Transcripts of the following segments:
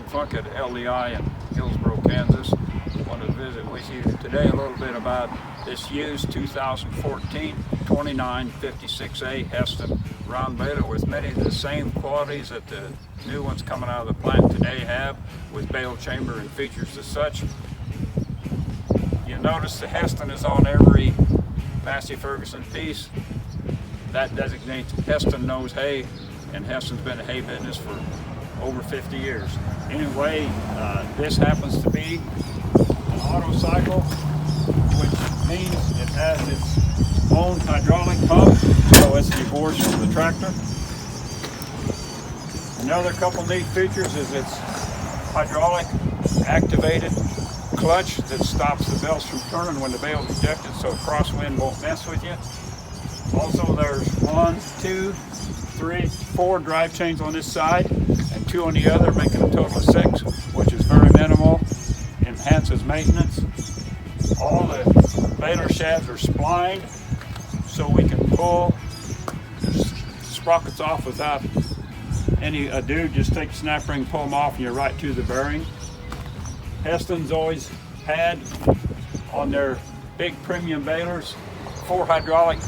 Gerald Funk at LDI in Hillsboro, Kansas. I want to visit with you today a little bit about this used 2014 2956A Heston Round Baler with many of the same qualities that the new ones coming out of the plant today have, with bale chamber and features as such. You notice the Heston is on every Massey Ferguson piece. That designates Heston knows hay, and Heston's been in the hay business for over 50 years. Anyway, this happens to be an auto cycle, which means it has its own hydraulic pump, so it's divorced from the tractor. Another couple neat features is its hydraulic activated clutch that stops the belts from turning when the bale is ejected, so crosswind won't mess with you. Also, there's 1, 2, 3, 4 drive chains on this side and 2 on the other, making a total of 6, which is very minimal, enhances maintenance. All the baler shafts are splined, so we can pull the sprockets off without any ado. Just take the snap ring, pull them off, and you're right to the bearing. Heston's always had on their big premium balers 4 hydraulic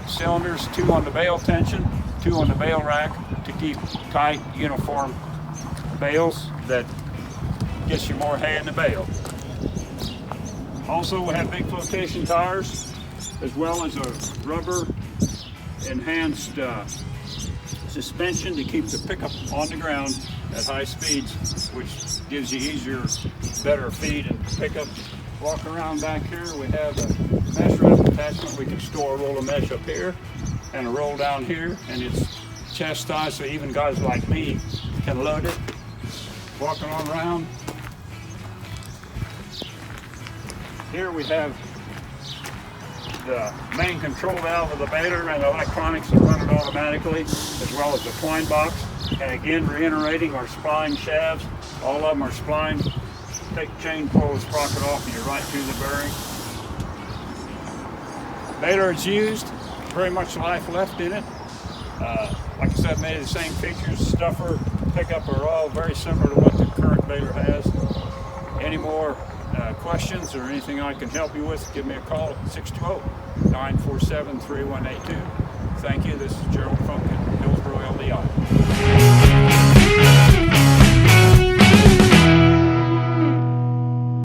cylinders, 2 on the bale tension, 2 on the bale rack to keep tight, uniform bales that gets you more hay in the bale. Also, we have big flotation tires, as well as a rubber enhanced suspension to keep the pickup on the ground at high speeds, which gives you easier, better feed and pickup. Walking around back here, we have a mesh wrap attachment. We can store a roll of mesh up here and a roll down here, and it's chest-sized, so even guys like me can load it. Walking on around, here we have the main control valve of the baler and electronics that run it automatically, as well as the twine box. And again, reiterating our spline shafts, all of them are splined. Take the chain, pull the sprocket off, and you're right to the bearing. Baler is used, very much life left in it. Like I said, many of the same features, stuffer, pickup are all very similar to what the current baler has. Any more questions or anything I can help you with, give me a call at 620-947-3182. Thank you. This is Gerald Funk at Hillsboro, LDI.